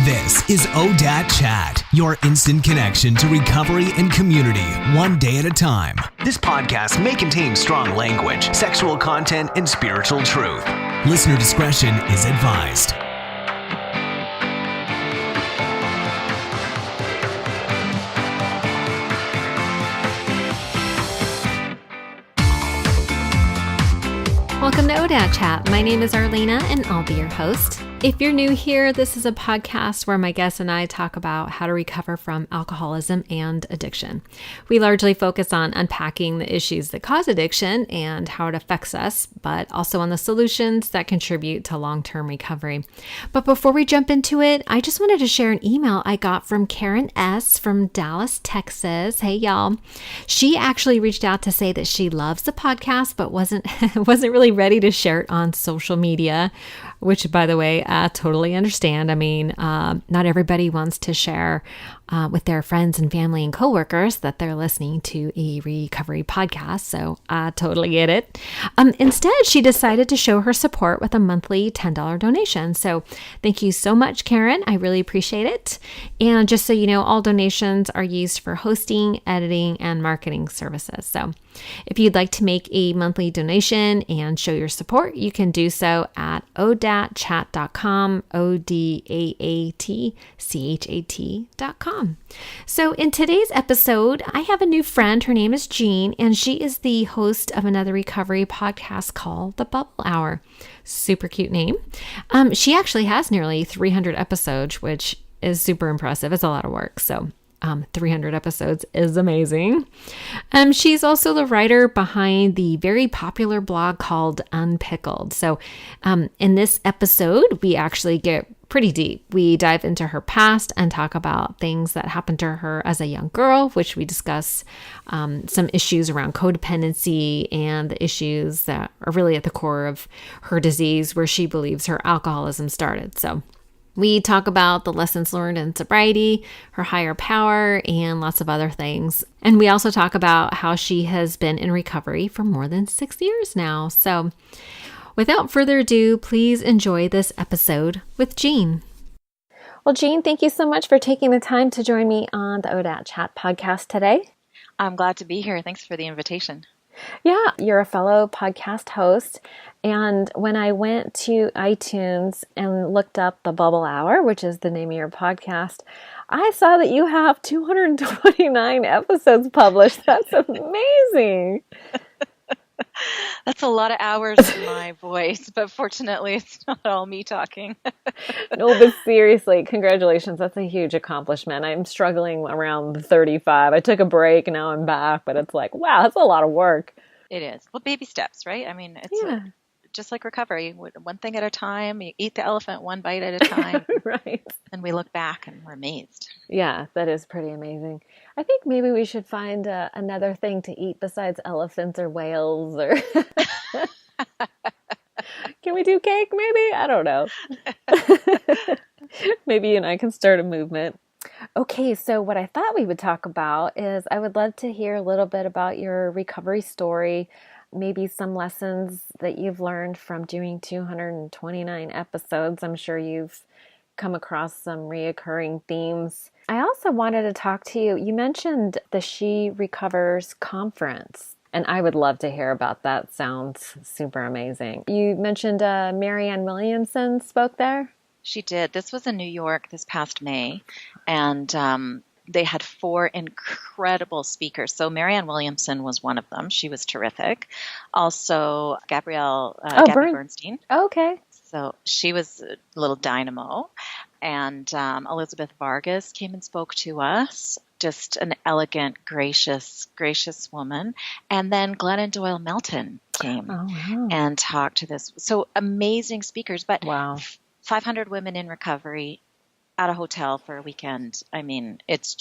This is ODAT Chat, your instant connection to recovery and community, one day at a time. This podcast may contain strong language, sexual content, and spiritual truth. Listener discretion is advised. Welcome to ODAT Chat. My name is Arlena and I'll be your host. If you're new here, this is a podcast where my guests and I talk about how to recover from alcoholism and addiction. We largely focus on unpacking the issues that cause addiction and how it affects us, but also on the solutions that contribute to long-term recovery. But before we jump into it, I just wanted to share an email I got from Karen S. from Dallas, Texas. Hey, y'all. She actually reached out to say that she loves the podcast, but wasn't really ready to share it on social media, which, by the way, I totally understand. I mean, not everybody wants to share with their friends and family and coworkers that they're listening to a recovery podcast, so I totally get it. Instead, she decided to show her support with a monthly $10 donation. So thank you so much, Karen. I really appreciate it. And just so you know, all donations are used for hosting, editing, and marketing services. So if you'd like to make a monthly donation and show your support, you can do so at odatchat.com, odatchat.com. So in today's episode, I have a new friend. Her name is Jean, and she is the host of another recovery podcast called The Bubble Hour. Super cute name. She actually has nearly 300 episodes, which is super impressive. It's a lot of work. So 300 episodes is amazing. She's also the writer behind the very popular blog called Unpickled. So in this episode, we actually get pretty deep. We dive into her past and talk about things that happened to her as a young girl, which we discuss some issues around codependency and the issues that are really at the core of her disease, where she believes her alcoholism started. So we talk about the lessons learned in sobriety, her higher power, and lots of other things. And we also talk about how she has been in recovery for more than 6 years now. So without further ado, please enjoy this episode with Jean. Well, Jean, thank you so much for taking the time to join me on the ODAT Chat podcast today. I'm glad to be here. Thanks for the invitation. Yeah, you're a fellow podcast host. And when I went to iTunes and looked up The Bubble Hour, which is the name of your podcast, I saw that you have 229 episodes published. That's amazing. That's a lot of hours in my voice, but fortunately it's not all me talking. No, but seriously, congratulations. That's a huge accomplishment. I'm struggling around 35. I took a break and now I'm back, but it's like, wow, that's a lot of work. It is. Well, baby steps, right? I mean, it's just like recovery, one thing at a time. You eat the elephant one bite at a time. Right. And we look back and we're amazed. Yeah, that is pretty amazing. I think maybe we should find another thing to eat besides elephants or whales. Or can we do cake maybe? I don't know. Maybe you and I can start a movement. Okay, so what I thought we would talk about is I would love to hear a little bit about your recovery story, maybe some lessons that you've learned from doing 229 episodes. I'm sure you've come across some reoccurring themes. I also wanted to talk to you. You mentioned the She Recovers conference, and I would love to hear about that. Sounds super amazing. You mentioned Marianne Williamson spoke there? She did. This was in New York this past May, and they had 4 incredible speakers. So Marianne Williamson was one of them. She was terrific. Also, Gabby Bernstein. Oh, okay. So she was a little dynamo. And Elizabeth Vargas came and spoke to us. Just an elegant, gracious woman. And then Glennon Doyle Melton came and talked to this. So amazing speakers. But wow. 500 women in recovery at a hotel for a weekend. I mean, it's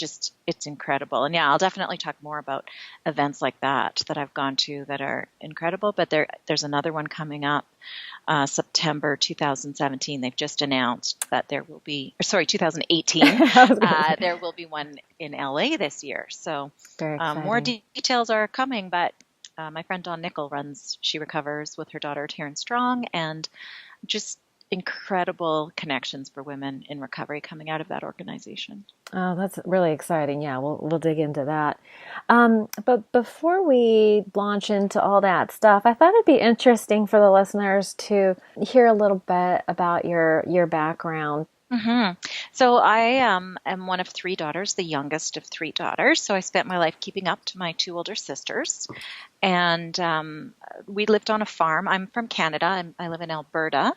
incredible. And yeah, I'll definitely talk more about events like that I've gone to that are incredible. But there's another one coming up, September 2017. They've just announced that 2018. There will be one in LA this year. So more details are coming, but my friend Dawn Nickel runs She Recovers with her daughter Taryn Strong, and just incredible connections for women in recovery coming out of that organization. Oh, that's really exciting. Yeah, we'll dig into that. But before we launch into all that stuff, I thought it'd be interesting for the listeners to hear a little bit about your background. Mm-hmm. So I am one of 3 daughters, the youngest of 3 daughters. So I spent my life keeping up to my 2 older sisters. And we lived on a farm. I'm from Canada. I live in Alberta.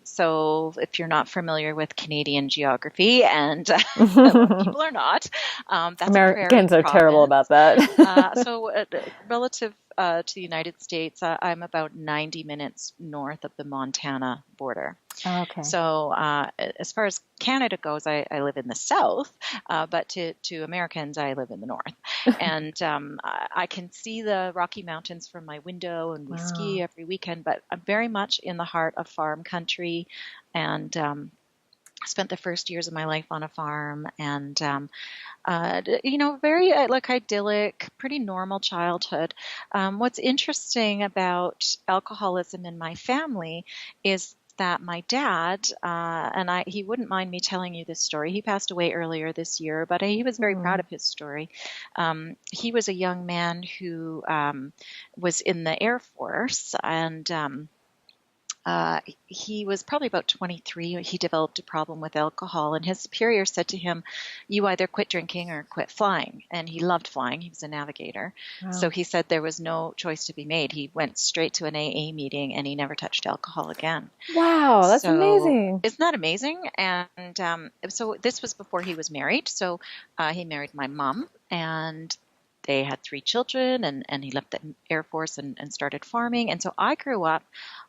So if you're not familiar with Canadian geography, and a lot of people are not, that's Americans are terrible about that. So relative to the United States, I'm about 90 minutes north of the Montana border. Oh, okay. So as far as Canada goes, I live in the south, but to Americans, I live in the north. And I can see the Rocky Mountains from my window, and we ski every weekend, but I'm very much in the heart of farm country, and spent the first years of my life on a farm, and very idyllic, pretty normal childhood. What's interesting about alcoholism in my family is that my dad, he wouldn't mind me telling you this story. He passed away earlier this year, but he was very proud of his story. He was a young man who was in the Air Force, and he was probably about 23. He developed a problem with alcohol, and his superior said to him, "You either quit drinking or quit flying." And he loved flying. He was a navigator. Wow. So he said there was no choice to be made. He went straight to an AA meeting, and he never touched alcohol again. Wow, that's amazing. Isn't that amazing? And so this was before he was married. So he married my mom, and they had 3 children, and he left the Air Force and started farming. And so I grew up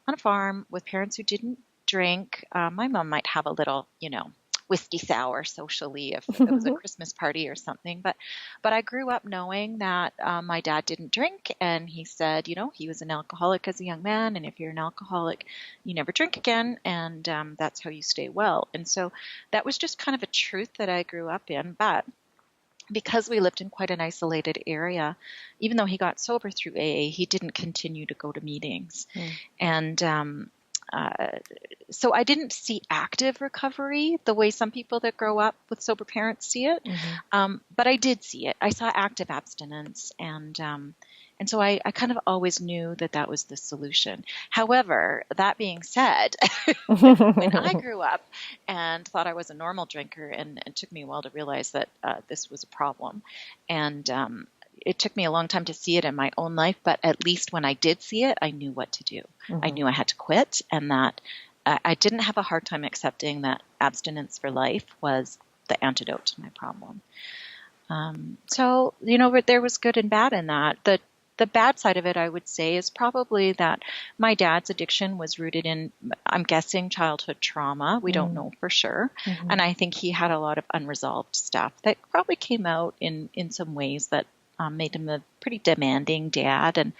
on a farm with parents who didn't drink. My mom might have a little, whiskey sour socially if it was a Christmas party or something. But I grew up knowing that my dad didn't drink, and he said, he was an alcoholic as a young man, and if you're an alcoholic, you never drink again, and that's how you stay well. And so that was just kind of a truth that I grew up in. But because we lived in quite an isolated area, even though he got sober through AA, he didn't continue to go to meetings. And so I didn't see active recovery the way some people that grow up with sober parents see it. But I did see it. I saw active abstinence, and so I kind of always knew that was the solution. However, that being said, when I grew up and thought I was a normal drinker, and it took me a while to realize that this was a problem. And it took me a long time to see it in my own life, but at least when I did see it, I knew what to do. I knew I had to quit, and that I didn't have a hard time accepting that abstinence for life was the antidote to my problem. So, there was good and bad in that. The bad side of it, I would say, is probably that my dad's addiction was rooted in, I'm guessing, childhood trauma. We don't know for sure. And I think he had a lot of unresolved stuff that probably came out in some ways that made him a pretty demanding dad, and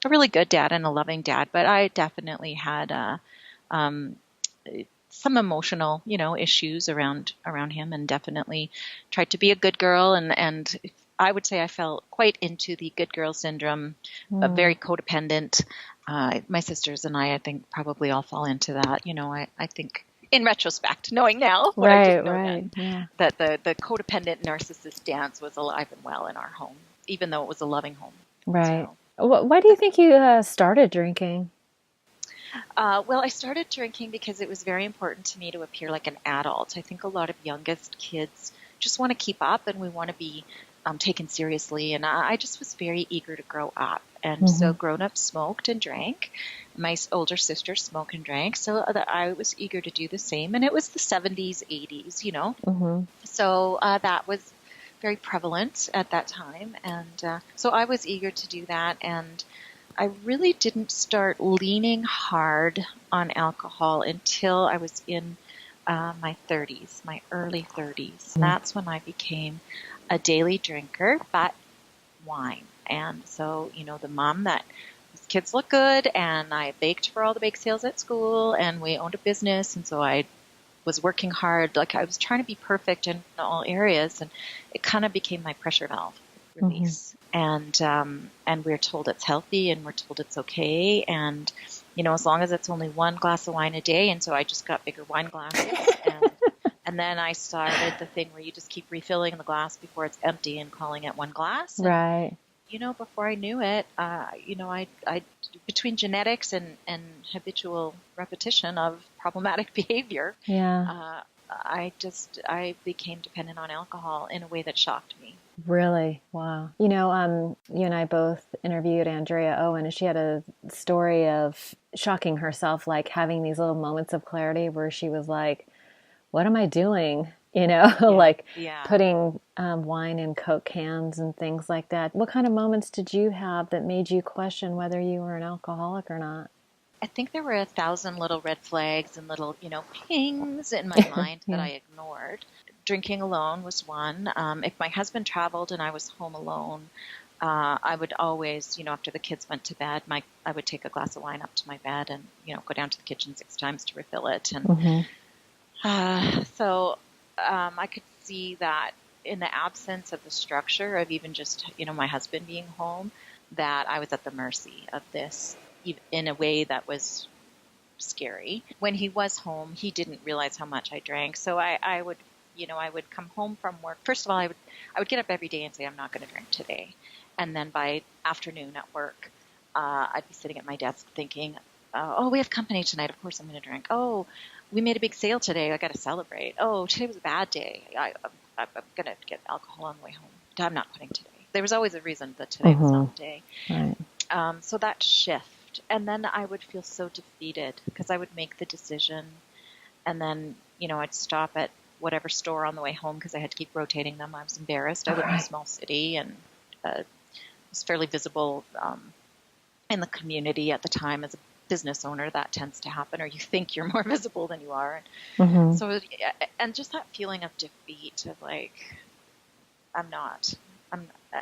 a really good dad and a loving dad. But I definitely had some emotional, issues around him, and definitely tried to be a good girl, and I would say I fell quite into the good girl syndrome, very codependent. My sisters and I think probably all fall into that. I think in retrospect, knowing now what I didn't know then, that the codependent narcissist dance was alive and well in our home, even though it was a loving home. Right. So, why do you think you started drinking? Well, I started drinking because it was very important to me to appear like an adult. I think a lot of youngest kids just want to keep up, and we want to be taken seriously, and I just was very eager to grow up, and so grown-ups smoked and drank. My older sister smoked and drank, so I was eager to do the same, and it was the 70s, 80s, so that was very prevalent at that time, and so I was eager to do that, and I really didn't start leaning hard on alcohol until I was in my 30s, my early 30s. That's when I became a daily drinker, but wine. And so, the mom that kids look good, and I baked for all the bake sales at school, and we owned a business, and so I was working hard. Like, I was trying to be perfect in all areas, and it kind of became my pressure valve release. And we're told it's healthy, and we're told it's okay, and as long as it's only one glass of wine a day. And so I just got bigger wine glasses. And then I started the thing where you just keep refilling the glass before it's empty and calling it one glass. And, Right. Before I knew it, I between genetics and habitual repetition of problematic behavior, Yeah. I became dependent on alcohol in a way that shocked me. Really? Wow. You and I both interviewed Andrea Owen, and she had a story of shocking herself, like having these little moments of clarity where she was like, what am I doing? Like Yeah. putting wine in Coke cans and things like that. What kind of moments did you have that made you question whether you were an alcoholic or not? I think there were 1,000 little red flags and little, pings in my mind Yeah. that I ignored. Drinking alone was one. If my husband traveled and I was home alone, I would always, after the kids went to bed, I would take a glass of wine up to my bed and, go down to the kitchen 6 times to refill it. And so I could see that in the absence of the structure of even just, my husband being home, that I was at the mercy of this in a way that was scary. When he was home, he didn't realize how much I drank. So I would, I would come home from work. First of all, I would get up every day and say, I'm not going to drink today. And then by afternoon at work, I'd be sitting at my desk thinking, oh, we have company tonight. Of course I'm going to drink. Oh, we made a big sale today. I got to celebrate. Oh, today was a bad day. I'm going to get alcohol on the way home. I'm not quitting today. There was always a reason that today was not the day. Right. So that shift. And then I would feel so defeated because I would make the decision and then, I'd stop at whatever store on the way home because I had to keep rotating them. I was embarrassed. I lived in a small city and was fairly visible in the community at the time as a business owner. That tends to happen, or you think you're more visible than you are. So, and just that feeling of defeat of like, I'm not.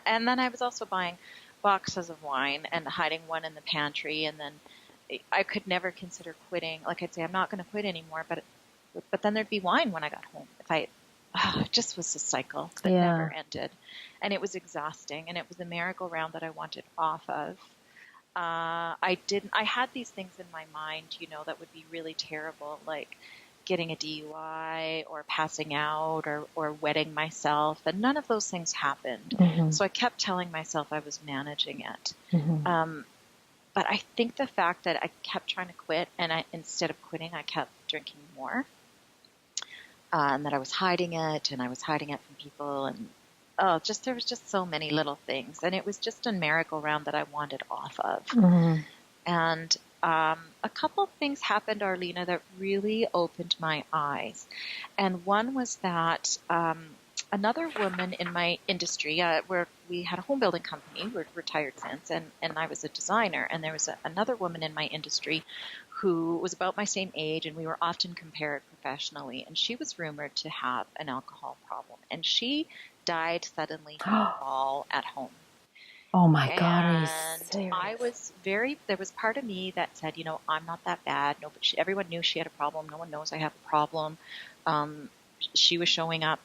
And then I was also buying boxes of wine and hiding one in the pantry, and then I could never consider quitting. Like I'd say, I'm not going to quit anymore, but then there'd be wine when I got home. It just was a cycle that never ended, and it was exhausting, and it was a merry-go-round that I wanted off of. I had these things in my mind, that would be really terrible, like getting a DUI or passing out or wetting myself. And none of those things happened. So I kept telling myself I was managing it. But I think the fact that I kept trying to quit and instead of quitting, I kept drinking more. And that I was hiding it and I was hiding it from people. And there was just so many little things. And it was just a merry-go-round that I wanted off of. And a couple of things happened, Arlena, that really opened my eyes. And one was that another woman in my industry, where we had a home building company, we're retired since, and I was a designer. And there was another woman in my industry who was about my same age, and we were often compared professionally. And she was rumored to have an alcohol problem. And she died suddenly from a fall at home. Oh my God, are you serious? I was there was part of me that said, I'm not that bad. No, but everyone knew she had a problem. No one knows I have a problem. She was showing up,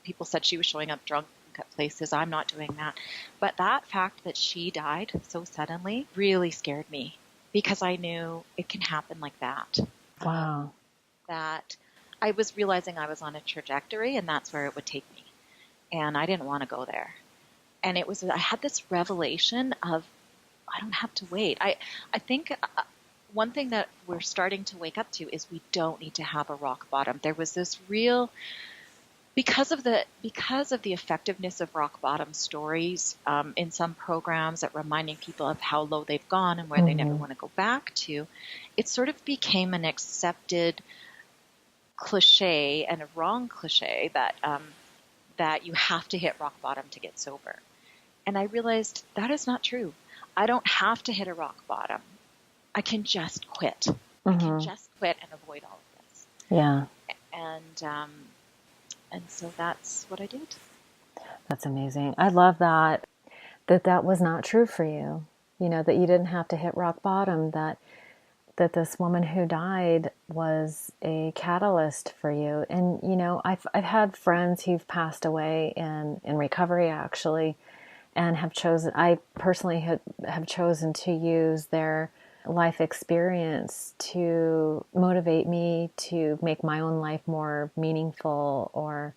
people said she was showing up drunk at places. I'm not doing that. But that fact that she died so suddenly really scared me because I knew it can happen like that. Wow. That I was realizing I was on a trajectory and that's where it would take me. And I didn't want to go there. And I had this revelation of, I don't have to wait. I think one thing that we're starting to wake up to is we don't need to have a rock bottom. There was this real, because of the effectiveness of rock bottom stories in some programs that reminding people of how low they've gone and where they never want to go back to, it sort of became an accepted cliche and a wrong cliche that you have to hit rock bottom to get sober. And I realized that is not true. I don't have to hit a rock bottom. I can just quit. I can just quit and avoid all of this. Yeah. And so that's what I did. That's amazing. I love that was not true for you. That you didn't have to hit rock bottom, that this woman who died was a catalyst for you. And, I've had friends who've passed away in recovery actually, and I personally have chosen to use their life experience to motivate me to make my own life more meaningful or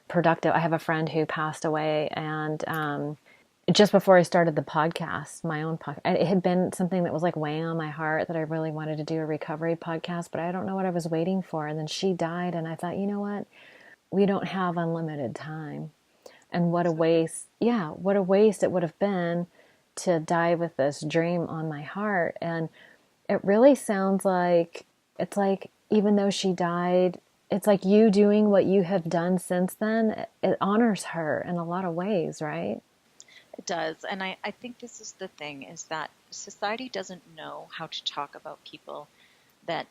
productive. I have a friend who passed away, and just before I started the podcast, my own podcast, it had been something that was like weighing on my heart that I really wanted to do a recovery podcast, but I don't know what I was waiting for. And then she died, and I thought, you know what? We don't have unlimited time. And what a waste. Yeah, what a waste it would have been to die with this dream on my heart. And it really sounds like, it's like, even though she died, it's like you doing what you have done since then, it honors her in a lot of ways, right? It does. And I think this is the thing, is that society doesn't know how to talk about people that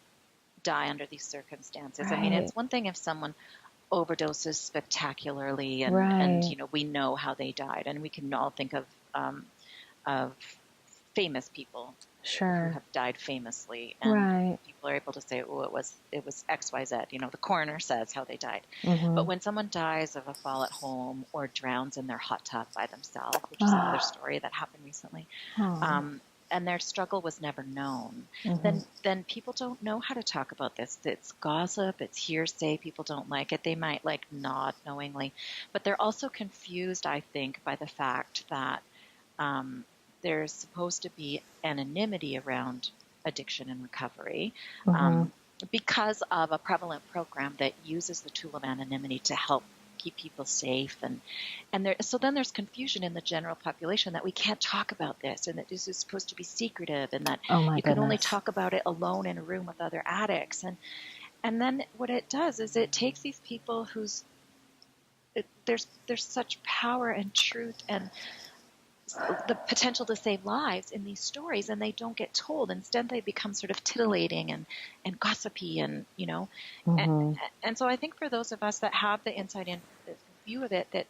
die under these circumstances. Right. I mean, it's one thing if someone overdoses spectacularly and, Right. and you know, we know how they died, and we can all think of famous people who Sure. have died famously, and Right. people are able to say, oh, it was XYZ, you know, the coroner says how they died. Mm-hmm. But when someone dies of a fall at home or drowns in their hot tub by themselves, which is another story that happened recently, and their struggle was never known, then people don't know how to talk about this. It's gossip, it's hearsay, people don't like it. They might like nod knowingly, but they're also confused, I think, by the fact that there's supposed to be anonymity around addiction and recovery, because of a prevalent program that uses the tool of anonymity to help keep people safe, so then there's confusion in the general population that we can't talk about this, and that this is supposed to be secretive, and that you can only talk about it alone in a room with other addicts, and then what it does is it takes these people there's such power and truth and the potential to save lives in these stories, and they don't get told. Instead, they become sort of titillating and gossipy, and you know, and so I think for those of us that have the inside in view of it, that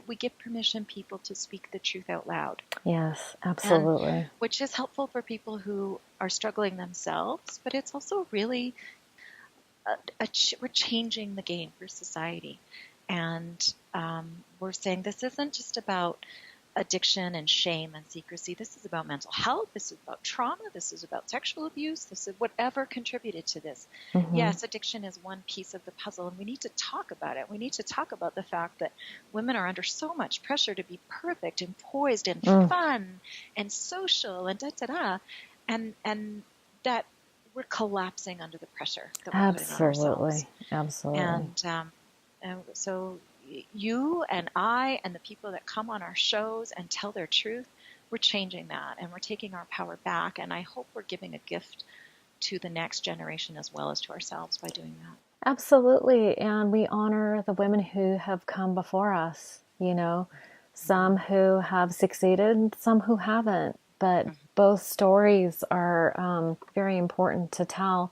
we give permission people to speak the truth out loud. Yes, absolutely. And, which is helpful for people who are struggling themselves, but it's also really we're changing the game for society, and we're saying this isn't just about addiction and shame and secrecy. This is about mental health. This is about trauma. This is about sexual abuse. This is whatever contributed to this. Yes, addiction is one piece of the puzzle, and we need to talk about it. We need to talk about the fact that women are under so much pressure to be perfect and poised and fun and social and da-da-da, and that we're collapsing under the pressure that we're putting on ourselves. Absolutely. And so you and I and the people that come on our shows and tell their truth, we're changing that, and we're taking our power back. And I hope we're giving a gift to the next generation as well as to ourselves by doing that. Absolutely. And we honor the women who have come before us, you know, some who have succeeded, some who haven't, but both stories are very important to tell.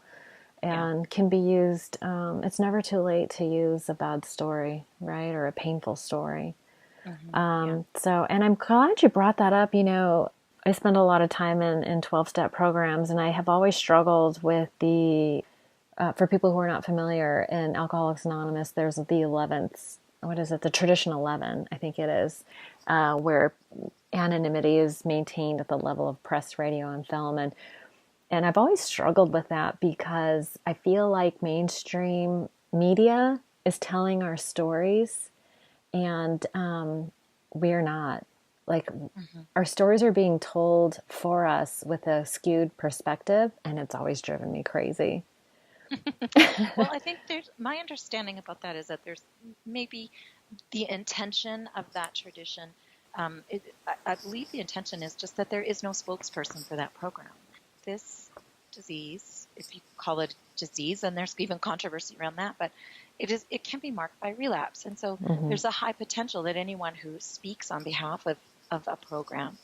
And can be used, it's never too late to use a bad story, right? Or a painful story. So, and I'm glad you brought that up. You know, I spend a lot of time in 12-step programs, and I have always struggled with for people who are not familiar, in Alcoholics Anonymous, there's the 11th, what is it? The tradition 11, I think it is, where anonymity is maintained at the level of press, radio, and film. And I've always struggled with that because I feel like mainstream media is telling our stories, and we're not. Like, our stories are being told for us with a skewed perspective, and it's always driven me crazy. Well, I think my understanding about that is that there's maybe the intention of that tradition. I believe the intention is just that there is no spokesperson for that program. This disease, if you call it disease, and there's even controversy around that, but it can be marked by relapse. And so there's a high potential that anyone who speaks on behalf of a program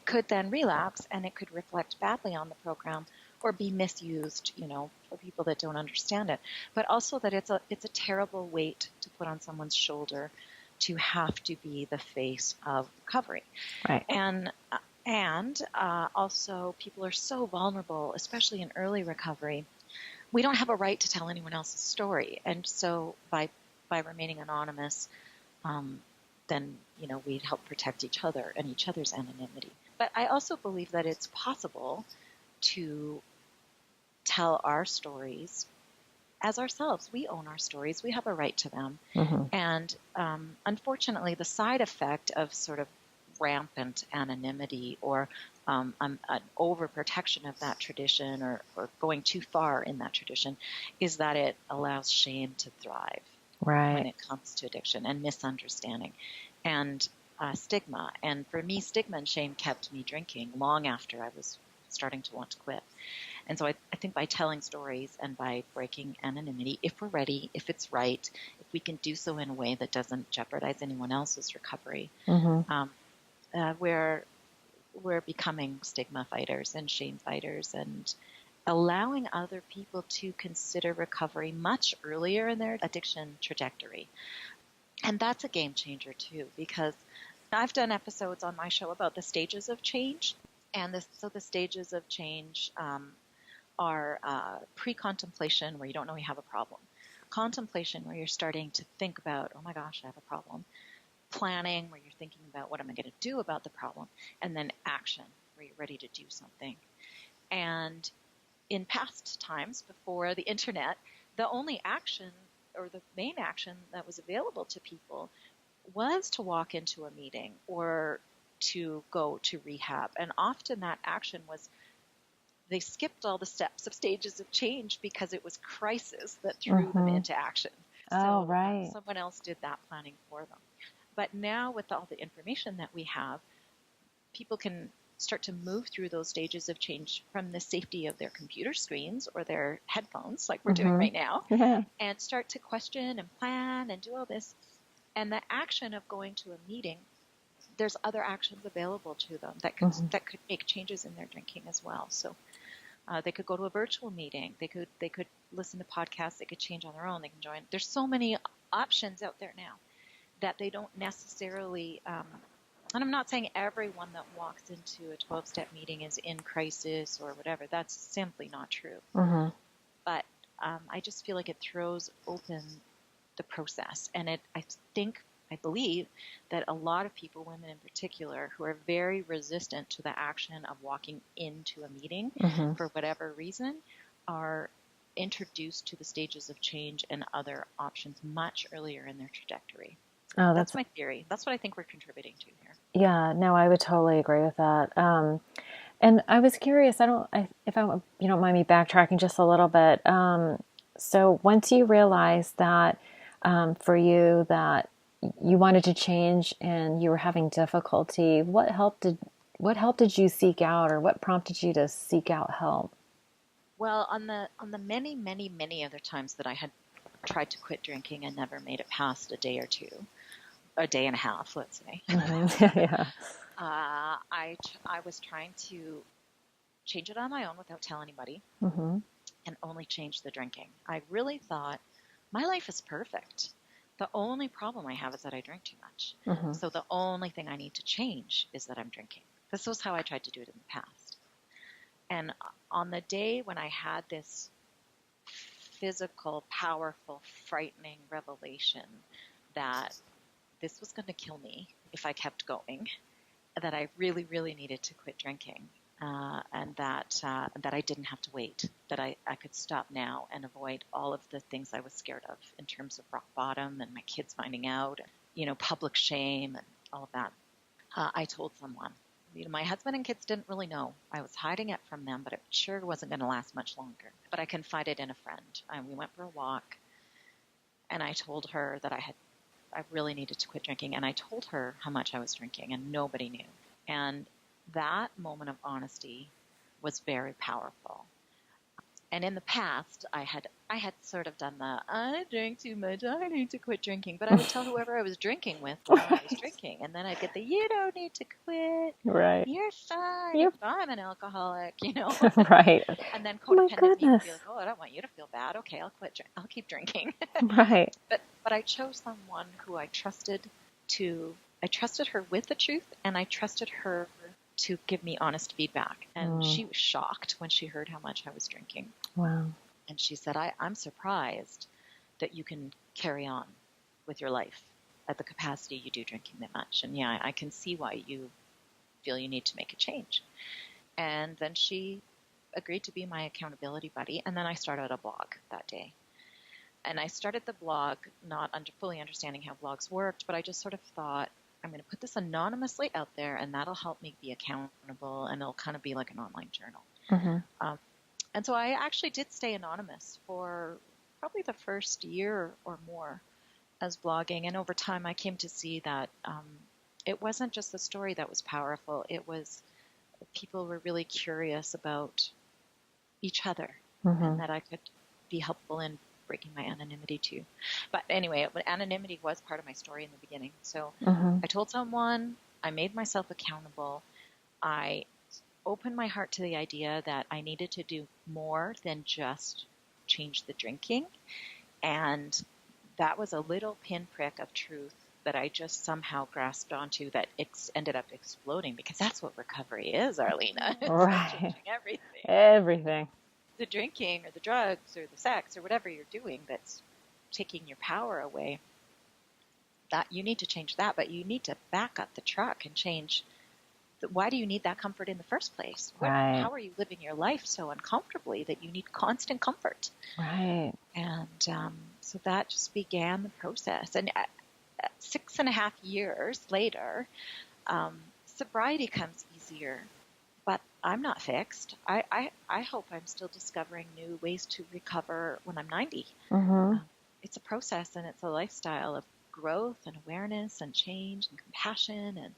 could then relapse, and it could reflect badly on the program or be misused, you know, for people that don't understand it. But also that it's a terrible weight to put on someone's shoulder to have to be the face of recovery. Right. And also, people are so vulnerable, especially in early recovery. We don't have a right to tell anyone else's story. And so by remaining anonymous, then, you know, we help protect each other and each other's anonymity. But I also believe that it's possible to tell our stories as ourselves. We own our stories. We have a right to them. Mm-hmm. And unfortunately, the side effect of sort of rampant anonymity or an overprotection of that tradition or going too far in that tradition is that it allows shame to thrive when it comes to addiction and misunderstanding and stigma. And for me, stigma and shame kept me drinking long after I was starting to want to quit. And so I think by telling stories and by breaking anonymity, if we're ready, if it's right, if we can do so in a way that doesn't jeopardize anyone else's recovery, we're becoming stigma fighters and shame fighters and allowing other people to consider recovery much earlier in their addiction trajectory. And that's a game changer too, because I've done episodes on my show about the stages of change. And the stages of change are pre-contemplation, where you don't know you have a problem. Contemplation, where you're starting to think about, oh my gosh, I have a problem. Planning, where you're thinking about what am I going to do about the problem. And then action, where you're ready to do something. And in past times, before the internet, the only action or the main action that was available to people was to walk into a meeting or to go to rehab. And often that action was, they skipped all the steps of stages of change because it was crisis that threw them into action. Oh, right. Someone else did that planning for them. But now with all the information that we have, people can start to move through those stages of change from the safety of their computer screens or their headphones, like we're doing right now, and start to question and plan and do all this. And the action of going to a meeting, there's other actions available to them that could make changes in their drinking as well. So they could go to a virtual meeting. They could listen to podcasts. They could change on their own. They can join. There's so many options out there now that they don't necessarily. And I'm not saying everyone that walks into a 12-step meeting is in crisis or whatever. That's simply not true. But I just feel like it throws open the process, and I believe that a lot of people, women in particular, who are very resistant to the action of walking into a meeting for whatever reason, are introduced to the stages of change and other options much earlier in their trajectory. Oh, that's my theory. That's what I think we're contributing to here. Yeah, no, I would totally agree with that. And I was curious, if you don't mind me backtracking just a little bit. So once you realized that for you that you wanted to change and you were having difficulty, what help did you seek out, or what prompted you to seek out help? Well, on the many, many, many other times that I had tried to quit drinking and never made it past a day or two, a day and a half, let's say. I was trying to change it on my own without telling anybody, and only change the drinking. I really thought my life is perfect. The only problem I have is that I drink too much. So the only thing I need to change is that I'm drinking. This was how I tried to do it in the past. And on the day when I had this physical, powerful, frightening revelation that this was going to kill me if I kept going, that I really, really needed to quit drinking, and that I didn't have to wait, that I could stop now and avoid all of the things I was scared of in terms of rock bottom and my kids finding out, public shame and all of that. I told someone. My husband and kids didn't really know. I was hiding it from them, but it sure wasn't going to last much longer. But I confided in a friend. We went for a walk, and I told her that I really needed to quit drinking, and I told her how much I was drinking, and nobody knew. And that moment of honesty was very powerful. And in the past, I had sort of done I drink too much, I need to quit drinking. But I would tell whoever I was drinking with while I was drinking. And then I'd get you don't need to quit. Right. You're fine. I'm an alcoholic, Right. And then codependency would be like, I don't want you to feel bad. Okay, I'll quit. I'll keep drinking. Right. But I chose someone who I trusted her with the truth, and I trusted her to give me honest feedback. And she was shocked when she heard how much I was drinking. Wow. And she said, I'm surprised that you can carry on with your life at the capacity you do drinking that much. And yeah, I can see why you feel you need to make a change. And then she agreed to be my accountability buddy. And then I started a blog that day. And I started the blog not fully understanding how blogs worked, but I just sort of thought, I'm going to put this anonymously out there, and that'll help me be accountable, and it'll kind of be like an online journal. Mm-hmm. And so I actually did stay anonymous for probably the first year or more as blogging. And over time, I came to see that it wasn't just the story that was powerful. It was people were really curious about each other, and that I could be helpful in breaking my anonymity too. But anyway, anonymity was part of my story in the beginning. So I told someone, I made myself accountable. I opened my heart to the idea that I needed to do more than just change the drinking. And that was a little pinprick of truth that I just somehow grasped onto that ended up exploding, because that's what recovery is, Arlena. It's right. changing everything. Everything. The drinking or the drugs or the sex or whatever you're doing that's taking your power away, that you need to change that, but you need to back up the truck and change. Why do you need that comfort in the first place? Right. How are you living your life so uncomfortably that you need constant comfort? Right. And so that just began the process. And 6.5 years later, sobriety comes easier. But I'm not fixed. I hope I'm still discovering new ways to recover when I'm 90. It's a process, and it's a lifestyle of growth and awareness and change and compassion. And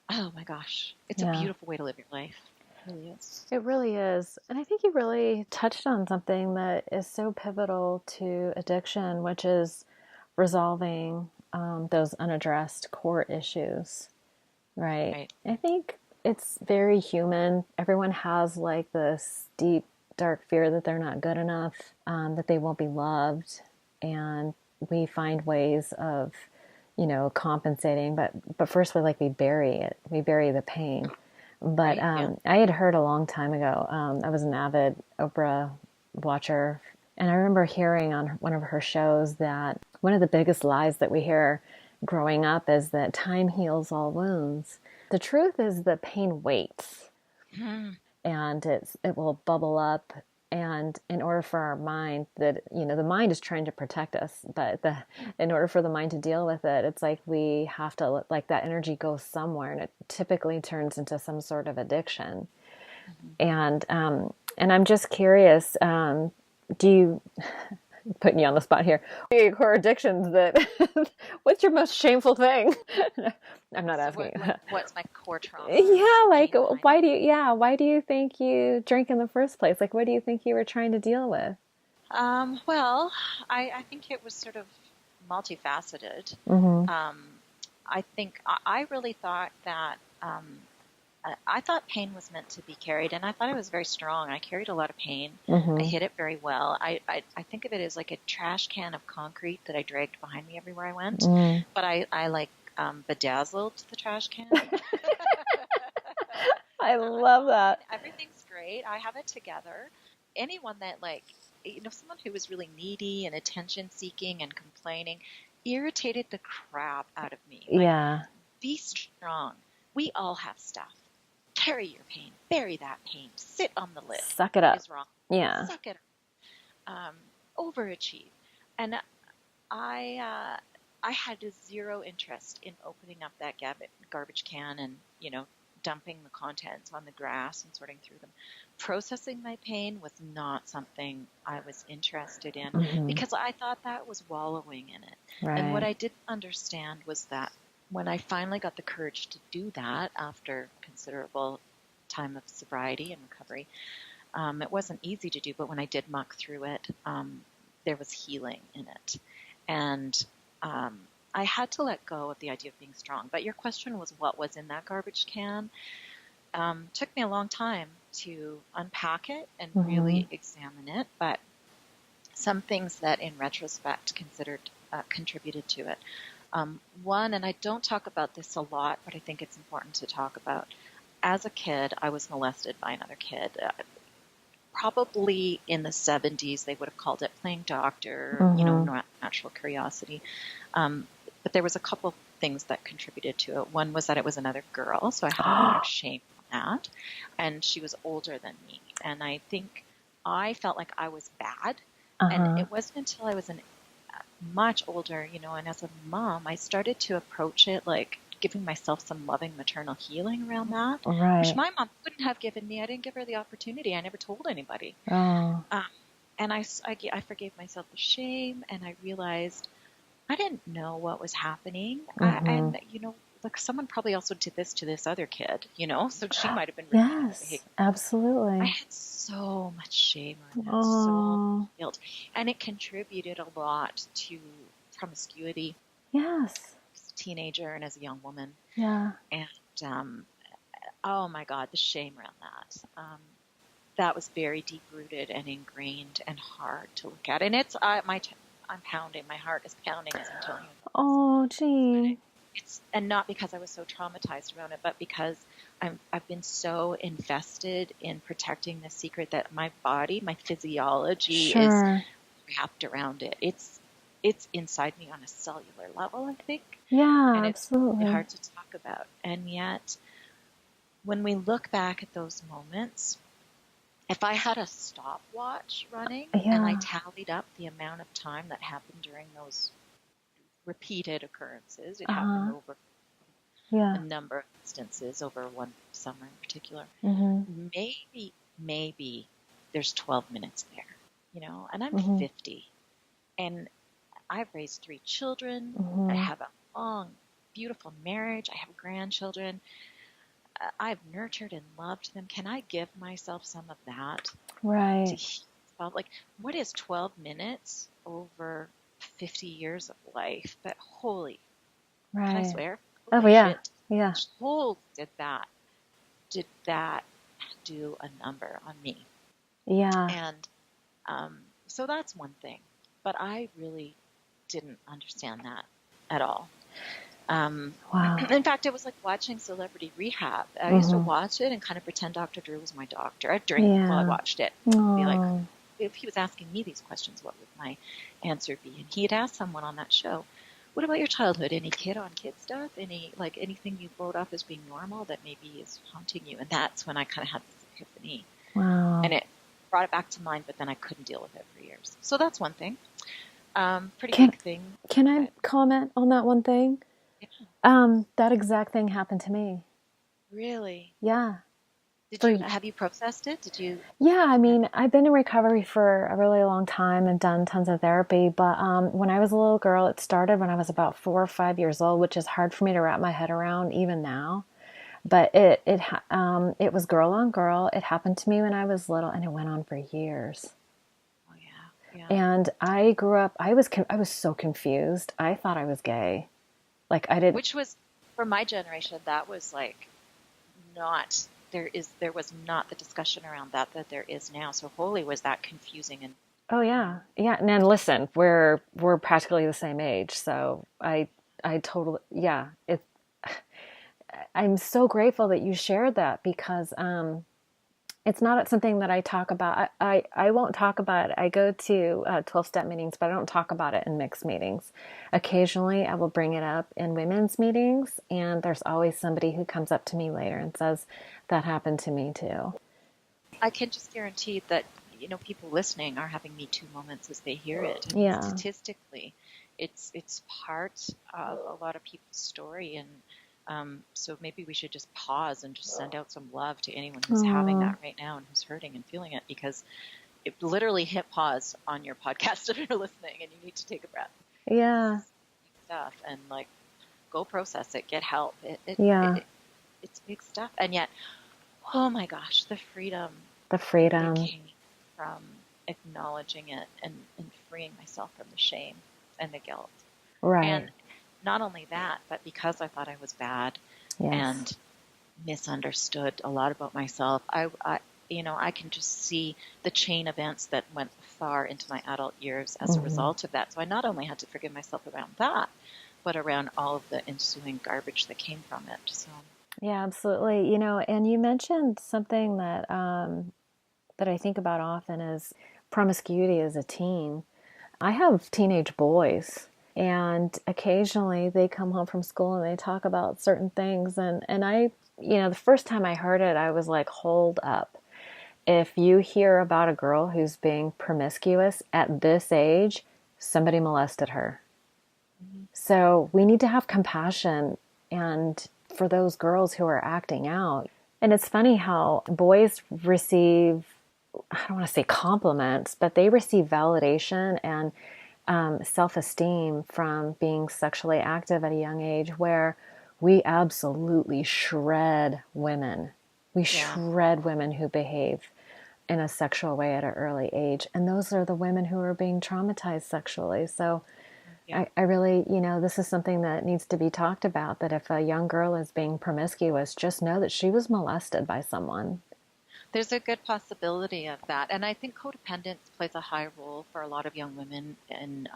oh my gosh, it's a beautiful way to live your life. It really is. It really is. And I think you really touched on something that is so pivotal to addiction, which is resolving those unaddressed core issues. Right. I think it's very human. Everyone has like this deep, dark fear that they're not good enough, that they won't be loved. And we find ways of, compensating. But first we bury it. We bury the pain. But I had heard a long time ago, I was an avid Oprah watcher. And I remember hearing on one of her shows that one of the biggest lies that we hear growing up is that time heals all wounds. The truth is that pain waits, and it will bubble up. And in order for our mind, the mind is trying to protect us, but in order for the mind to deal with it, it's like we have to let that energy go somewhere, and it typically turns into some sort of addiction. And I'm just curious, do you? Putting you on the spot here. Your core addictions what's your most shameful thing? I'm not asking you. What's my core trauma? Yeah, why do you think you drink in the first place? Like, what do you think you were trying to deal with? Well, I think it was sort of multifaceted. I think I really thought that I thought pain was meant to be carried, and I thought it was very strong. I carried a lot of pain. I hid it very well. I think of it as like a trash can of concrete that I dragged behind me everywhere I went. But I bedazzled the trash can. I love that. Everything's great. I have it together. Anyone that someone who was really needy and attention seeking and complaining irritated the crap out of me. Be strong. We all have stuff. Carry your pain. Bury that pain. Sit on the list. Suck it up. Is wrong. Yeah. Suck it up. Overachieve. And I had zero interest in opening up that garbage can and, dumping the contents on the grass and sorting through them. Processing my pain was not something I was interested in because I thought that was wallowing in it. Right. And what I didn't understand was that when I finally got the courage to do that after considerable time of sobriety and recovery, it wasn't easy to do, but when I did muck through it, there was healing in it. And I had to let go of the idea of being strong. But your question was what was in that garbage can? Took me a long time to unpack it and really examine it, but some things that in retrospect contributed to it. One, and I don't talk about this a lot, but I think it's important to talk about. As a kid, I was molested by another kid. Probably in the 70s, they would have called it playing doctor, natural curiosity. But there was a couple things that contributed to it. One was that it was another girl, so I had a lot of shame that. And she was older than me. And I think I felt like I was bad. And it wasn't until I was much older, and as a mom, I started to approach it like giving myself some loving maternal healing around that, which my mom couldn't have given me. I didn't give her the opportunity. I never told anybody. And I forgave myself the shame, and I realized I didn't know what was happening. And like someone probably also did this to this other kid, so she might have been repeating the behavior. Absolutely. I had so much shame on that, so much guilt, and it contributed a lot to promiscuity. Yes. As a teenager and as a young woman. Yeah. And oh my God, the shame around that. That was very deep rooted and ingrained and hard to look at. And I'm pounding. My heart is pounding as I'm telling you. Oh, Jean. And not because I was so traumatized around it, but because I've been so invested in protecting the secret that my body, my physiology is wrapped around it. It's inside me on a cellular level, I think. Yeah, and absolutely. It's hard to talk about. And yet, when we look back at those moments, if I had a stopwatch running and I tallied up the amount of time that happened during those repeated occurrences, it happened over a number of instances over one summer in particular. Maybe there's 12 minutes there, and I'm 50 and I've raised 3 children. I have a long, beautiful marriage. I have grandchildren. I've nurtured and loved them. Can I give myself some of that? Right. Like, what is 12 minutes over 50 years of life? But holy, can I swear? Holy shit. Yeah. Did that do a number on me? Yeah. And so that's one thing. But I really didn't understand that at all. Wow. In fact, it was like watching Celebrity Rehab. I used to watch it and kind of pretend Dr. Drew was my doctor while I watched it. Be like, if he was asking me these questions, what would my answer be? And he had asked someone on that show, what about your childhood? Any kid-on-kid stuff? Anything you wrote off as being normal that maybe is haunting you? And that's when I kind of had this epiphany. Wow. And it brought it back to mind, but then I couldn't deal with it for years. So that's one thing. Big thing. Can I comment on that one thing? That exact thing happened to me. Really? Yeah. Have you processed it? Did you? Yeah, I mean, I've been in recovery for a really long time and done tons of therapy, but when I was a little girl, it started when I was about 4 or 5 years old, which is hard for me to wrap my head around even now. But it was girl on girl. It happened to me when I was little, and it went on for years. Oh yeah. And I grew up. I was so confused. I thought I was gay. Like I did. Which was, for my generation, that was like not. There was not the discussion around that there is now. So holy, was that confusing and. Oh yeah. And then listen, we're practically the same age, so I totally I'm so grateful that you shared that because it's not something that I talk about. I won't talk about it. I go to 12-step meetings, but I don't talk about it in mixed meetings. Occasionally, I will bring it up in women's meetings, and there's always somebody who comes up to me later and says, that happened to me too. I can just guarantee that, people listening are having Me Too moments as they hear it. And yeah. Statistically, it's part of a lot of people's story, and so maybe we should just pause and just send out some love to anyone who's having that right now and who's hurting and feeling it, because it literally hit pause on your podcast if you're listening and you need to take a breath. Yeah. Stuff and go process it, get help. It's big stuff. And yet, oh my gosh, the freedom that came from acknowledging it and freeing myself from the shame and the guilt. Right. And not only that, but because I thought I was bad and misunderstood a lot about myself, I can just see the chain events that went far into my adult years as a result of that. So I not only had to forgive myself around that, but around all of the ensuing garbage that came from it. So yeah, absolutely. And you mentioned something that that I think about often is promiscuity as a teen. I have teenage boys. And occasionally they come home from school and they talk about certain things. And I the first time I heard it, I was like, hold up. If you hear about a girl who's being promiscuous at this age, somebody molested her. So we need to have compassion and for those girls who are acting out. And it's funny how boys receive, I don't want to say compliments, but they receive validation and self-esteem from being sexually active at a young age, where we absolutely shred women. We shred women who behave in a sexual way at an early age. And those are the women who are being traumatized sexually. So I really, this is something that needs to be talked about, that if a young girl is being promiscuous, just know that she was molested by someone. There's a good possibility of that. And I think codependence plays a high role for a lot of young women in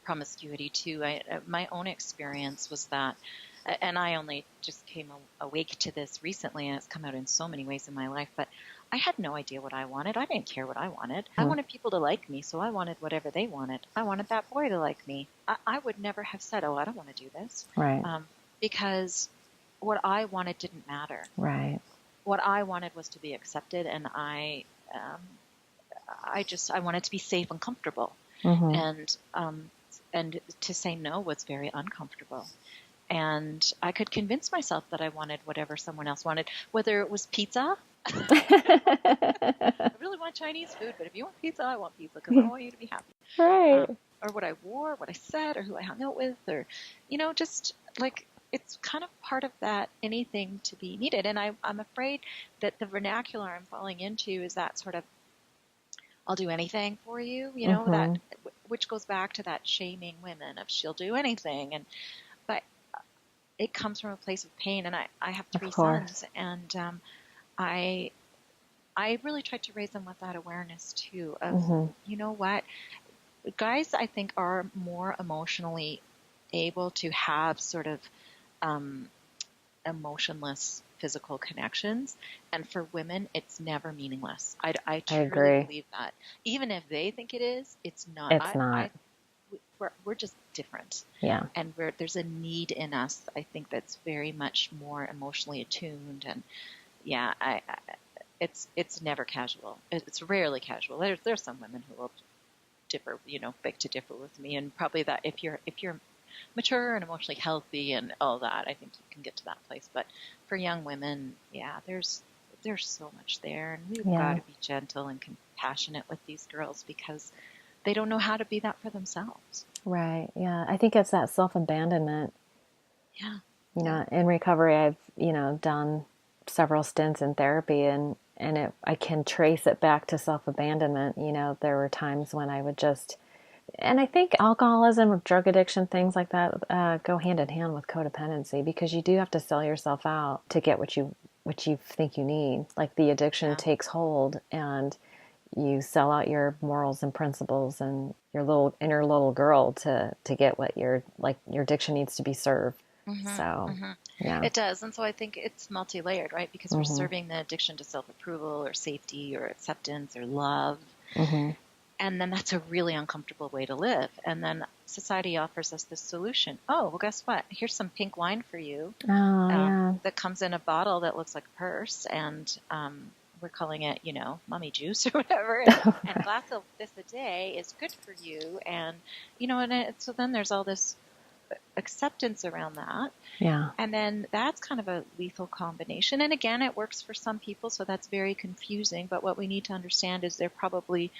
promiscuity too. My own experience was that, and I only just came awake to this recently, and it's come out in so many ways in my life, but I had no idea what I wanted. I didn't care what I wanted. I wanted people to like me, so I wanted whatever they wanted. I wanted that boy to like me. I would never have said, oh, I don't want to do this. Right. Because what I wanted didn't matter. Right. What I wanted was to be accepted, and I wanted to be safe and comfortable. And to say no was very uncomfortable. And I could convince myself that I wanted whatever someone else wanted, whether it was pizza. I really want Chinese food, but if you want pizza, I want pizza because I want you to be happy. Right. Or what I wore, what I said, or who I hung out with, or, just like, it's kind of part of that anything to be needed. And I'm afraid that the vernacular I'm falling into is that sort of, I'll do anything for you, that, which goes back to that shaming women of she'll do anything. But it comes from a place of pain. And I have 3 sons, and I really tried to raise them with that awareness too of, you know what, guys, I think are more emotionally able to have sort of emotionless physical connections, and for women it's never meaningless. I truly agree. believe that, even if they think it is, it's not. We're just different. Yeah. And there's a need in us, I think, that's very much more emotionally attuned. And yeah, it's never casual. It's rarely casual. There's some women who will differ, beg to differ with me, and probably that if you're mature and emotionally healthy and all that, I think you can get to that place. But for young women, there's so much there, and we've got to be gentle and compassionate with these girls because they don't know how to be that for themselves. Right. Yeah. I think it's that self-abandonment. Yeah. In recovery, I've, done several stints in therapy, and I can trace it back to self-abandonment. There were times when I would just, and I think alcoholism or drug addiction, things like that, go hand in hand with codependency, because you do have to sell yourself out to get what you think you need. Like the addiction takes hold, and you sell out your morals and principles and your inner little girl to get what your addiction needs to be served. Yeah, it does. And so I think it's multi-layered, right? Because we're serving the addiction to self-approval or safety or acceptance or love. And then that's a really uncomfortable way to live. And then society offers us this solution. Oh, well, guess what? Here's some pink wine for you. That comes in a bottle that looks like a purse, and we're calling it, mommy juice or whatever. And a glass of this a day is good for you. And, so then there's all this acceptance around that. Yeah. And then that's kind of a lethal combination. And again, it works for some people, so that's very confusing. But what we need to understand is they're probably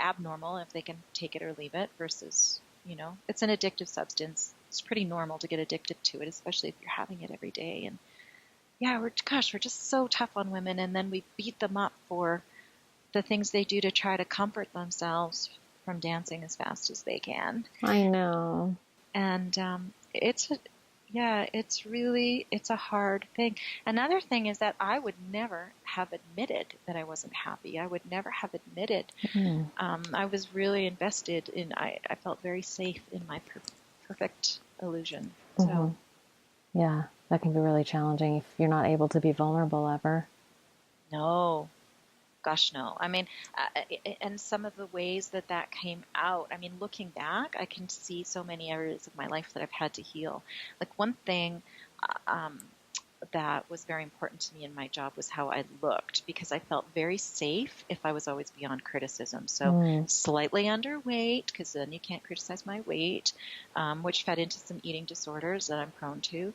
abnormal if they can take it or leave it versus, it's an addictive substance. It's pretty normal to get addicted to it, especially if you're having it every day. And yeah, we're just so tough on women. And then we beat them up for the things they do to try to comfort themselves from dancing as fast as they can. I know. And it's a hard thing. Another thing is that I would never have admitted that I wasn't happy. I would never have admitted. I was really invested in, I felt very safe in my perfect illusion. So, yeah, that can be really challenging if you're not able to be vulnerable ever. No. Gosh, no. I mean, and some of the ways that came out, I mean, looking back, I can see so many areas of my life that I've had to heal. Like one thing that was very important to me in my job was how I looked, because I felt very safe if I was always beyond criticism. So slightly underweight, because then you can't criticize my weight, which fed into some eating disorders that I'm prone to.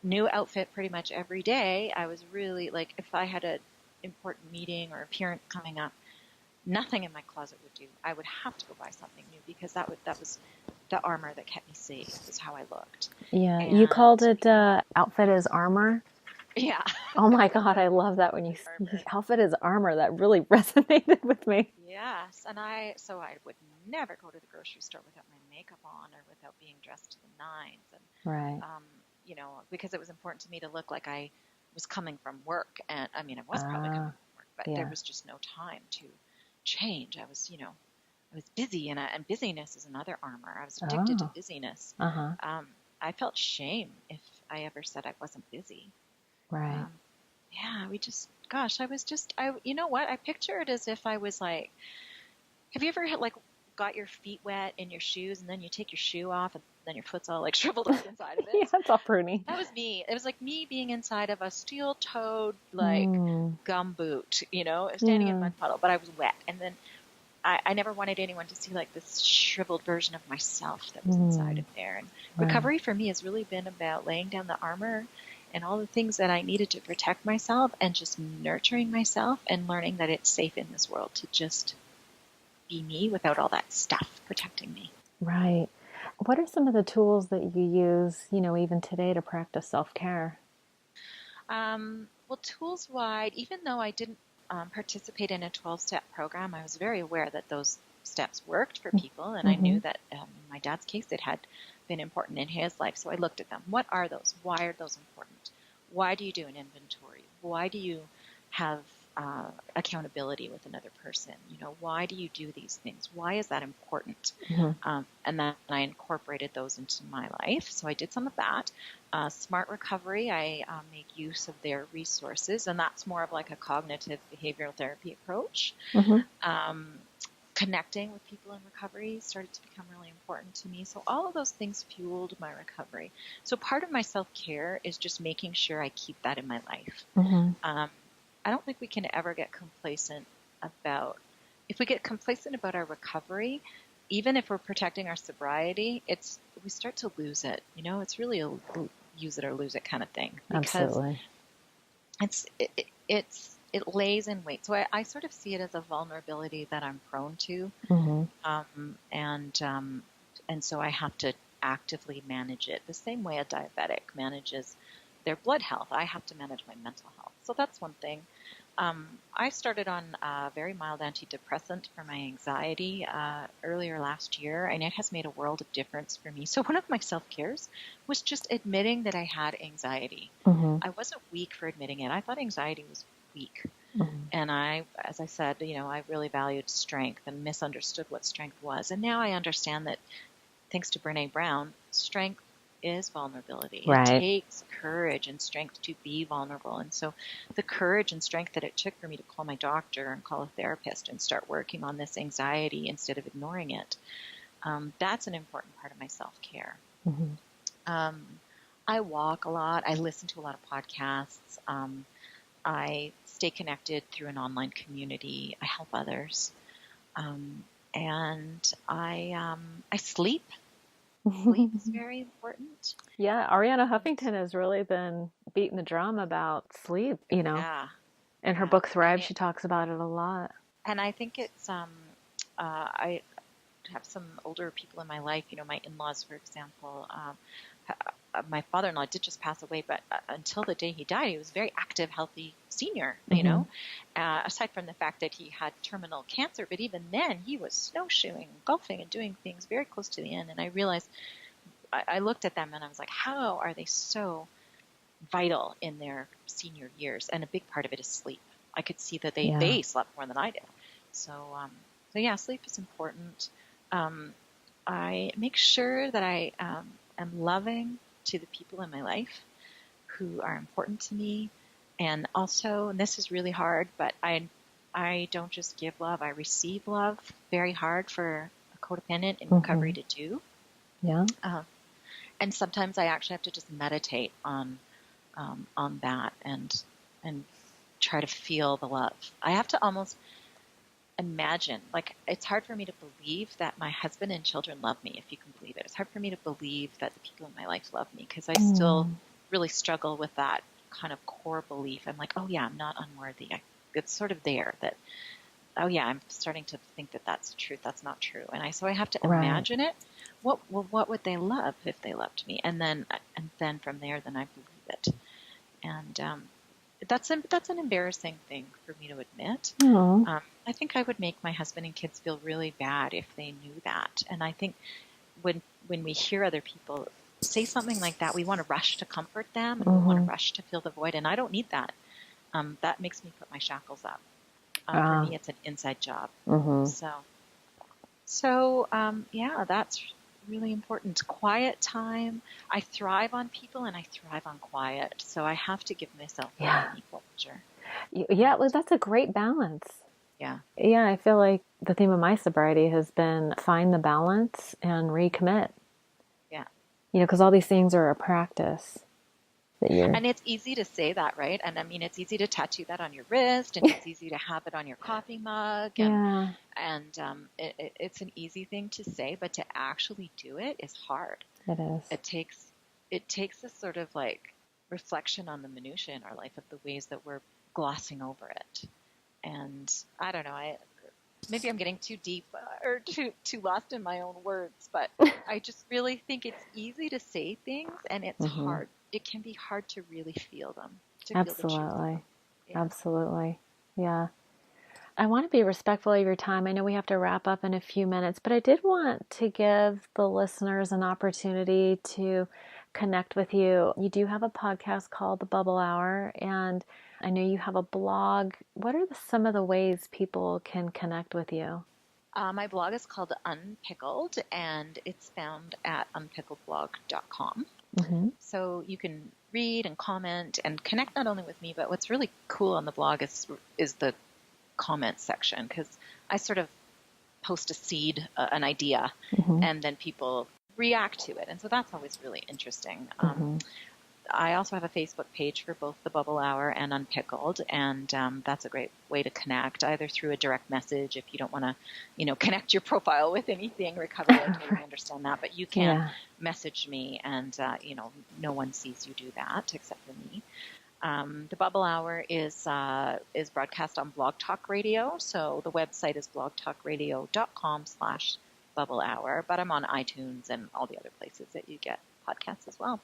New outfit pretty much every day. I was really like, if I had an important meeting or appearance coming up, nothing in my closet would do. I would have to go buy something new, because that was the armor that kept me safe, was how I looked. Yeah, And you called it outfit as armor. yeah. Oh my God, I love that when you outfit as armor. That really resonated with me. Yes, and so I would never go to the grocery store without my makeup on or without being dressed to the nines, and Right. you know, because it was important to me to look like I was coming from work, and I mean, I was probably coming from work, but there was just no time to change. I was, you know, I was busy, and busyness is another armor. I was addicted to busyness. I felt shame if I ever said I wasn't busy. Right. Yeah, you know what? I picture it as if I was like, have you ever got your feet wet in your shoes, and then you take your shoe off, and then your foot's all like shriveled up inside of it? Yeah, it's all pruny. That was me. It was like me being inside of a steel-toed gum boot, you know, standing in a mud puddle, but I was wet. And then I never wanted anyone to see like this shriveled version of myself that was inside of there. And recovery for me has really been about laying down the armor and all the things that I needed to protect myself, and just nurturing myself and learning that it's safe in this world to just be me without all that stuff protecting me. Right. What are some of the tools that you use, you know, even today to practice self-care? Well, tools-wide, even though I didn't participate in a 12-step program, I was very aware that those steps worked for people, and I knew that in my dad's case, it had been important in his life. So I looked at them. What are those? Why are those important? Why do you do an inventory? Why do you have accountability with another person? You know, why do you do these things? Why is that important? And then I incorporated those into my life. So I did some of that. Smart Recovery, I make use of their resources, and that's more of like a cognitive behavioral therapy approach. Connecting with people in recovery started to become really important to me. So all of those things fueled my recovery. So part of my self-care is just making sure I keep that in my life. I don't think we can ever get complacent if we get complacent about our recovery, even if we're protecting our sobriety, we start to lose it. You know, it's really a use it or lose it kind of thing. Absolutely. It lays in wait. So I sort of see it as a vulnerability that I'm prone to. And so I have to actively manage it the same way a diabetic manages their blood health. I have to manage my mental health. So that's one thing. I started on a very mild antidepressant for my anxiety earlier last year, and it has made a world of difference for me. So one of my self-cares was just admitting that I had anxiety. I wasn't weak for admitting it. I thought anxiety was weak. And as I said, you know, I really valued strength and misunderstood what strength was. And now I understand that, thanks to Brené Brown, strength is vulnerability. Right. It takes courage and strength to be vulnerable. And so the courage and strength that it took for me to call my doctor and call a therapist and start working on this anxiety instead of ignoring it, that's an important part of my self-care. I walk a lot. I listen to a lot of podcasts. I stay connected through an online community. I help others. And I sleep. Sleep is very important. Yeah, Ariana Huffington has really been beating the drum about sleep, you know. Yeah. In her book Thrive, she talks about it a lot. And I think it's, I have some older people in my life, you know, my in-laws, for example. My father-in-law did just pass away, but until the day he died, he was a very active, healthy senior, you know, aside from the fact that he had terminal cancer. But even then, he was snowshoeing, golfing, and doing things very close to the end. And I realized, I looked at them and I was like, how are they so vital in their senior years? And a big part of it is sleep. I could see that they slept more than I did. So yeah, sleep is important. I make sure that I am loving to the people in my life who are important to me. And also, and this is really hard, but I don't just give love, I receive love. Very hard for a codependent in recovery to do. Yeah. And sometimes I actually have to just meditate on on that and try to feel the love. I have to almost imagine, like, it's hard for me to believe that my husband and children love me, if you can believe it. It's hard for me to believe that the people in my life love me, because I still really struggle with that kind of core belief. I'm like, oh yeah, I'm not unworthy. It's sort of there that, oh yeah, I'm starting to think that that's the truth. That's not true. So I have to imagine it. What would they love if they loved me? And then from there, then I believe it. And that's an embarrassing thing for me to admit. I think I would make my husband and kids feel really bad if they knew that. And I think when we hear other people say something like that, we want to rush to comfort them, and we want to rush to fill the void. And I don't need that. That makes me put my shackles up. For me, it's an inside job. So yeah, that's really important. Quiet time. I thrive on people and I thrive on quiet. So I have to give myself an equal measure. Yeah, well, that's a great balance. Yeah. Yeah, I feel like the theme of my sobriety has been find the balance and recommit. Yeah. Because all these things are a practice. And it's easy to say that, right? And I mean, it's easy to tattoo that on your wrist, and it's easy to have it on your coffee mug. And it's an easy thing to say, but to actually do it is hard. It is. It takes this sort of like reflection on the minutiae in our life of the ways that we're glossing over it. And I don't know, maybe I'm getting too deep or too lost in my own words, but I just really think it's easy to say things, and it's hard. It can be hard to really feel them. Absolutely. Absolutely. Yeah. I want to be respectful of your time. I know we have to wrap up in a few minutes, but I did want to give the listeners an opportunity to connect with you. You do have a podcast called The Bubble Hour, and I know you have a blog. What are some of the ways people can connect with you? My blog is called Unpickled, and it's found at unpickledblog.com. So you can read and comment and connect not only with me, but what's really cool on the blog is the comment section, because I sort of post a seed, an idea, and then people react to it. And so that's always really interesting. I also have a Facebook page for both the Bubble Hour and Unpickled, and that's a great way to connect, either through a direct message if you don't want to, connect your profile with anything recovery. I totally understand that, but you can message me, and no one sees you do that except for me. The Bubble Hour is broadcast on Blog Talk Radio, so the website is blogtalkradio.com/Bubble Hour, but I'm on iTunes and all the other places that you get podcasts as well.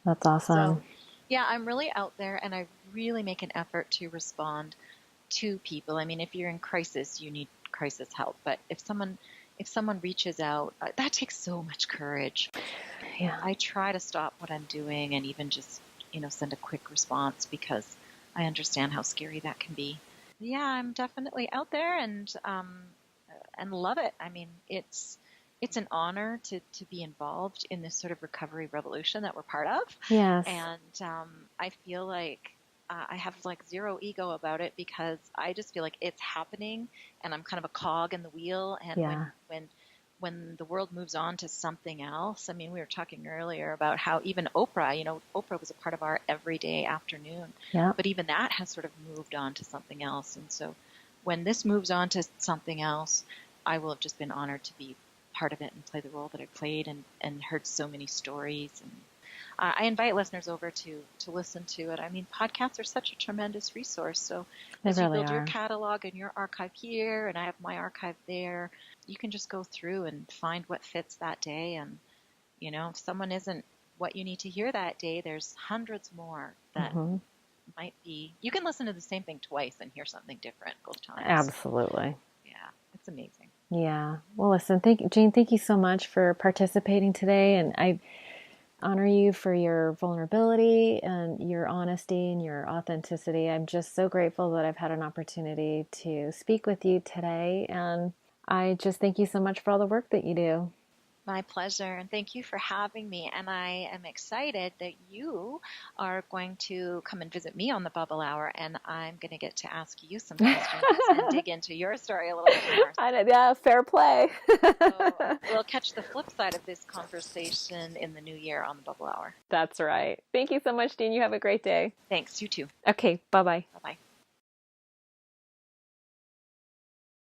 That's awesome. So, yeah, I'm really out there, and I really make an effort to respond to people. I mean, if you're in crisis, you need crisis help. But if someone reaches out, that takes so much courage. Yeah. I try to stop what I'm doing and even just, send a quick response, because I understand how scary that can be. Yeah, I'm definitely out there and love it. I mean, it's an honor to be involved in this sort of recovery revolution that we're part of. Yes. And I feel like I have like zero ego about it, because I just feel like it's happening, and I'm kind of a cog in the wheel. And when the world moves on to something else, I mean, we were talking earlier about how even Oprah, Oprah was a part of our everyday afternoon. Yeah. But even that has sort of moved on to something else. And so when this moves on to something else, I will have just been honored to be part of it and play the role that I played, and heard so many stories. And I invite listeners over to listen to it. I mean, podcasts are such a tremendous resource. So as you build your catalog and your archive here, and I have my archive there, you can just go through and find what fits that day. And, if someone isn't what you need to hear that day, there's hundreds more that might be. You can listen to the same thing twice and hear something different both times. Absolutely. Yeah, it's amazing. Yeah. Well, listen, Jean, thank you so much for participating today. And I honor you for your vulnerability and your honesty and your authenticity. I'm just so grateful that I've had an opportunity to speak with you today. And I just thank you so much for all the work that you do. My pleasure, and thank you for having me. And I am excited that you are going to come and visit me on the Bubble Hour, and I'm going to get to ask you some questions and dig into your story a little bit more. Yeah, fair play. So we'll catch the flip side of this conversation in the new year on the Bubble Hour. That's right. Thank you so much, Dean. You have a great day. Thanks, you too. Okay, bye-bye. Bye-bye.